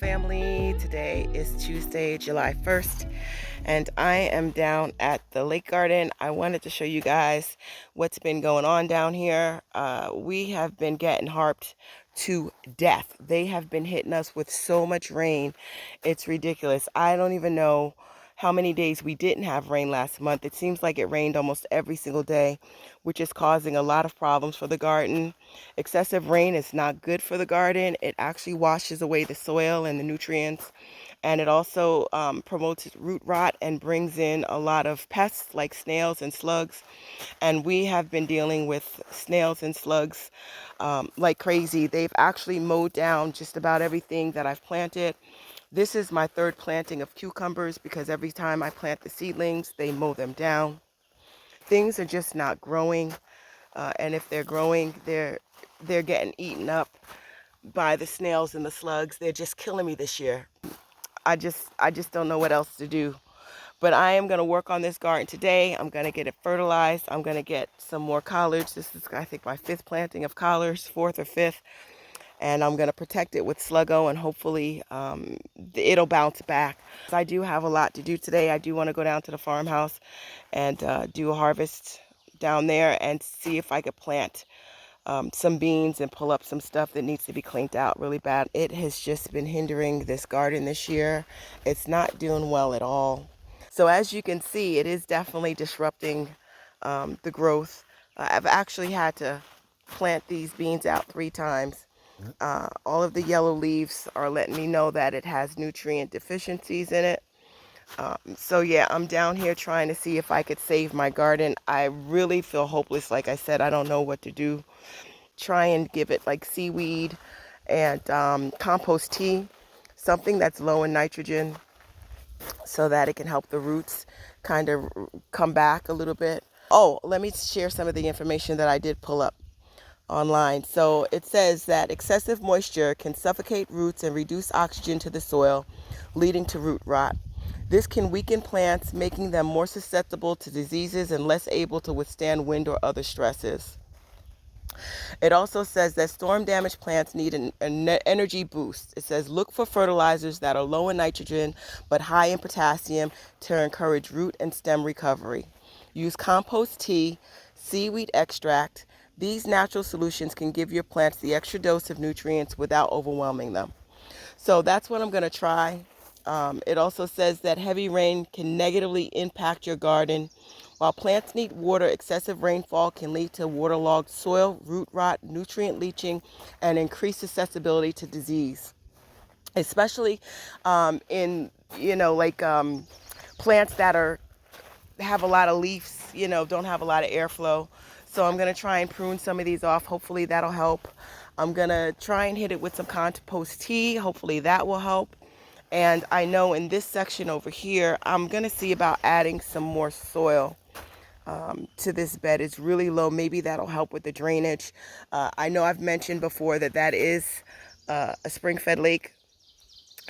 family. Today is Tuesday, July 1st, and I am down at the lake garden. I wanted to show you guys what's been going on down here. We have been getting harped to death. They have been hitting us with so much rain. It's ridiculous. I don't even know how many days we didn't have rain last month. It seems like it rained almost every single day, which is causing a lot of problems for the garden. Excessive rain is not good for the garden. It actually washes away the soil and the nutrients, and it also promotes root rot and brings in a lot of pests like snails and slugs. And we have been dealing with snails and slugs like crazy. They've actually mowed down just about everything that I've planted. This is my third planting of cucumbers because every time I plant the seedlings, they mow them down. Things are just not growing, and if they're growing, they're getting eaten up by the snails and the slugs. They're just killing me this year. I just don't know what else to do. But I am going to work on this garden today. I'm going to get it fertilized. I'm going to get some more collards. This is, I think, my fifth planting of collards, fourth or fifth. And I'm going to protect it with Sluggo, and hopefully it'll bounce back. I do have a lot to do today. I do want to go down to the farmhouse and do a harvest down there and see if I could plant some beans and pull up some stuff that needs to be cleaned out really bad. It has just been hindering this garden this year. It's not doing well at all. So as you can see, it is definitely disrupting the growth. I've actually had to plant these beans out 3 times. All of the yellow leaves are letting me know that it has nutrient deficiencies in it. So yeah, I'm down here trying to see if I could save my garden. I really feel hopeless. Like I said, I don't know what to do. Try and give it like seaweed and compost tea, something that's low in nitrogen, so that it can help the roots kind of come back a little bit. Oh, let me share some of the information that I did pull up online. So it says that excessive moisture can suffocate roots and reduce oxygen to the soil, leading to root rot. This can weaken plants, making them more susceptible to diseases and less able to withstand wind or other stresses. It also says that storm damaged plants need an energy boost. It says look for fertilizers that are low in nitrogen but high in potassium to encourage root and stem recovery. Use compost tea, seaweed extract. These natural solutions can give your plants the extra dose of nutrients without overwhelming them. So that's what I'm going to try. It also says that heavy rain can negatively impact your garden. While plants need water, excessive rainfall can lead to waterlogged soil, root rot, nutrient leaching, and increased susceptibility to disease. Especially in, plants that have a lot of leaves, don't have a lot of airflow. So I'm going to try and prune some of these off. Hopefully that'll help. I'm going to try and hit it with some compost tea. Hopefully that will help. And I know in this section over here, I'm going to see about adding some more soil to this bed. It's really low. Maybe that'll help with the drainage. I know I've mentioned before that is a spring-fed lake.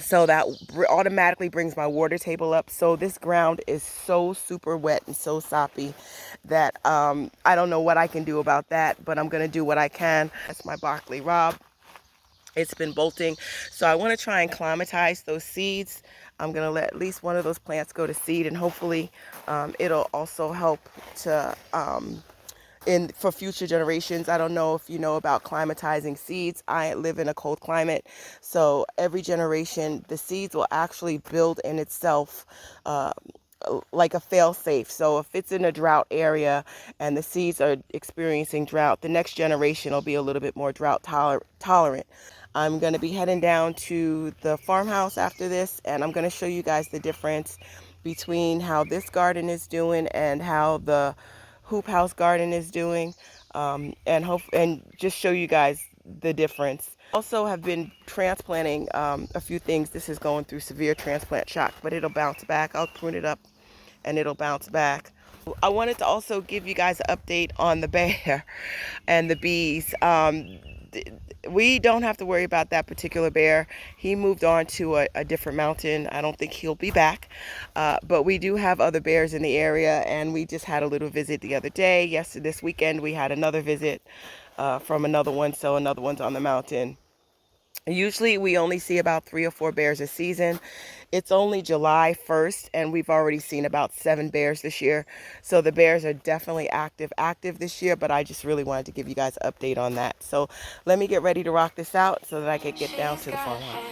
So that automatically brings my water table up. So this ground is so super wet and so soppy that I don't know what I can do about that, but I'm going to do what I can. That's my broccoli rabe. It's been bolting. So I want to try and climatize those seeds. I'm going to let at least one of those plants go to seed, and hopefully it'll also help to for future generations. I don't know if you know about climatizing seeds. I live in a cold climate, so every generation the seeds will actually build in itself like a fail-safe. So if it's in a drought area and the seeds are experiencing drought, the next generation will be a little bit more drought tolerant. I'm going to be heading down to the farmhouse after this, and I'm going to show you guys the difference between how this garden is doing and how the hoop house garden is doing, and just show you guys the difference. Also have been transplanting a few things. This is going through severe transplant shock, but it'll bounce back. I'll prune it up and it'll bounce back. I wanted to also give you guys an update on the bear and the bees. We don't have to worry about that particular bear. He moved on to a different mountain. I don't think he'll be back. But we do have other bears in the area, and we just had a little visit the other day. This weekend we had another visit from another one, so another one's on the mountain. Usually we only see about 3 or 4 bears a season. It's only July 1st and we've already seen about 7 bears this year. So the bears are definitely active this year, but I just really wanted to give you guys an update on that. So let me get ready to rock this out so that I can get down to the farmhouse.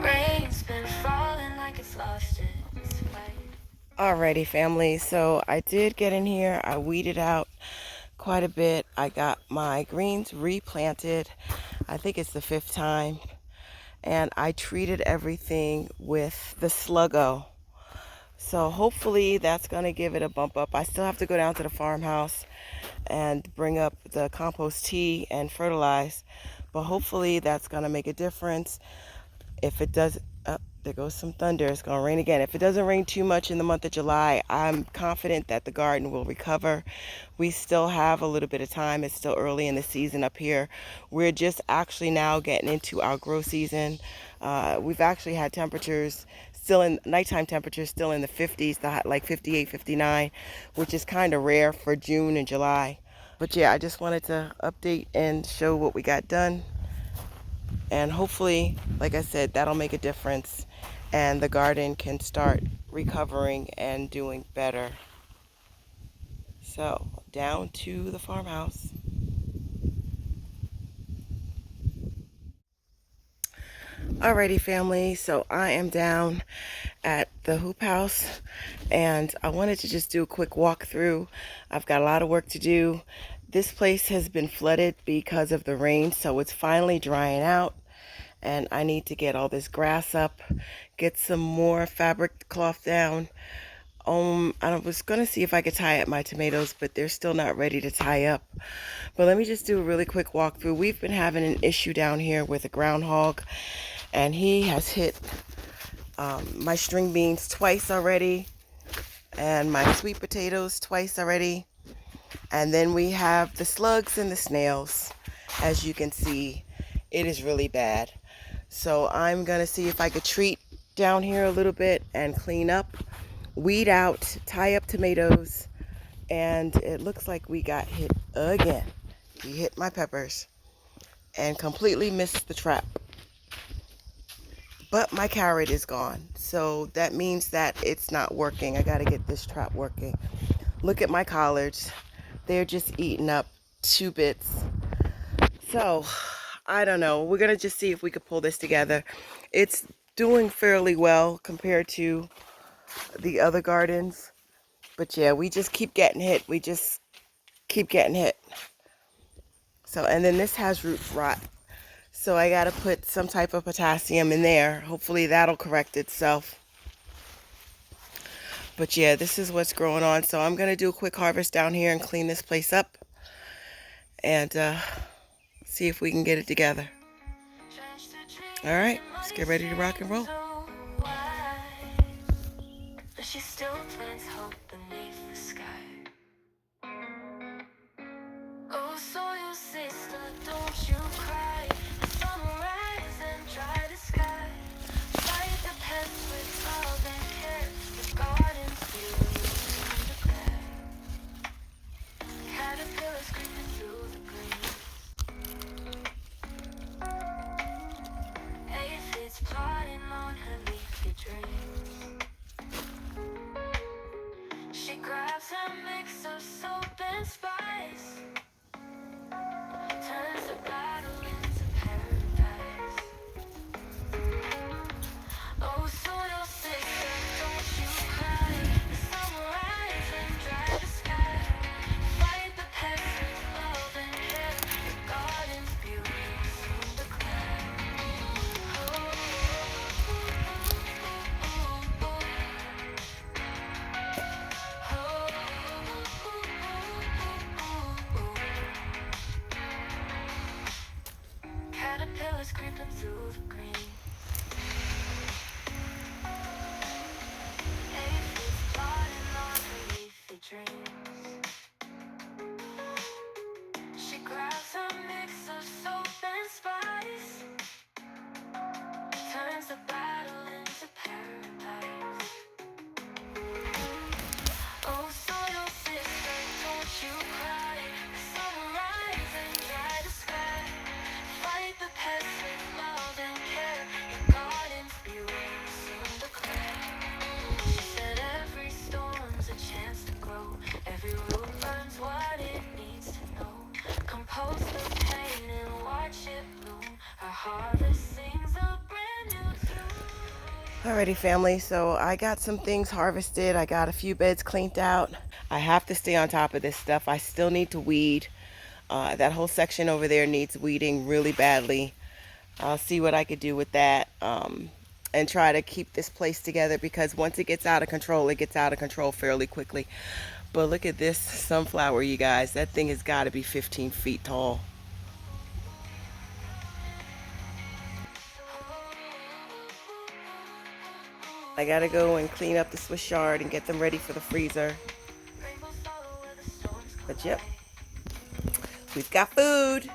Rain's been falling like it's lost its way. Alrighty, family. So I did get in here. I weeded out quite a bit. I got my greens replanted. I think it's the 5th time. And I treated everything with the Sluggo. So hopefully that's going to give it a bump up. I still have to go down to the farmhouse and bring up the compost tea and fertilize. But hopefully that's going to make a difference. If it does, there goes some thunder. It's going to rain again. If it doesn't rain too much in the month of July, I'm confident that the garden will recover. We still have a little bit of time. It's still early in the season up here. We're just actually now getting into our grow season. We've actually had temperatures still in nighttime temperatures still in the 50s, like 58, 59, which is kind of rare for June and July. But yeah, I just wanted to update and show what we got done. And hopefully, like I said, that'll make a difference and the garden can start recovering and doing better. So, down to the farmhouse. Alrighty, family, so I am down at the hoop house and I wanted to just do a quick walkthrough. I've got a lot of work to do. This place has been flooded because of the rain, so it's finally drying out. And I need to get all this grass up, get some more fabric cloth down. I was going to see if I could tie up my tomatoes, but they're still not ready to tie up. But let me just do a really quick walkthrough. We've been having an issue down here with a groundhog, and he has hit my string beans twice already, and my sweet potatoes twice already. And then we have the slugs and the snails. As you can see, it is really bad. So I'm going to see if I could treat down here a little bit and clean up, weed out, tie up tomatoes, and it looks like we got hit again. He hit my peppers and completely missed the trap. But my carrot is gone, so that means that it's not working. I got to get this trap working. Look at my collards. They're just eating up 2 bits. So I don't know. We're going to just see if we could pull this together. It's doing fairly well compared to the other gardens. But yeah, we just keep getting hit. We just keep getting hit. So, and then this has root rot. So I got to put some type of potassium in there. Hopefully that'll correct itself. But yeah, this is what's growing on. So I'm going to do a quick harvest down here and clean this place up. And see if we can get it together. All right, let's get ready to rock and roll. She still finds hope beneath the sky. Oh, soil sister, don't you cry. The sun will rise and dry the sky. Fight the pests with love and care. The garden's beauty in the glare. Caterpillars creeping through the green. Aphids plotting on her leafy dreams. She grabs her mix of soap and spice, turns the battle into paradise. Oh, soil sister, don't you cry. The sun will rise and dry the sky. Fight the pests with love and care. The garden's beauty soon declare. Oh, Alrighty, family, so I got some things harvested. I got a few beds cleaned out. I have to stay on top of this stuff. I still need to weed. That whole section over there needs weeding really badly. I'll see what I could do with that, and try to keep this place together, because once it gets out of control, it gets out of control fairly quickly. But look at this sunflower, you guys. That thing has got to be 15 feet tall. I gotta go and clean up the Swiss yard and get them ready for the freezer. But yep, we've got food.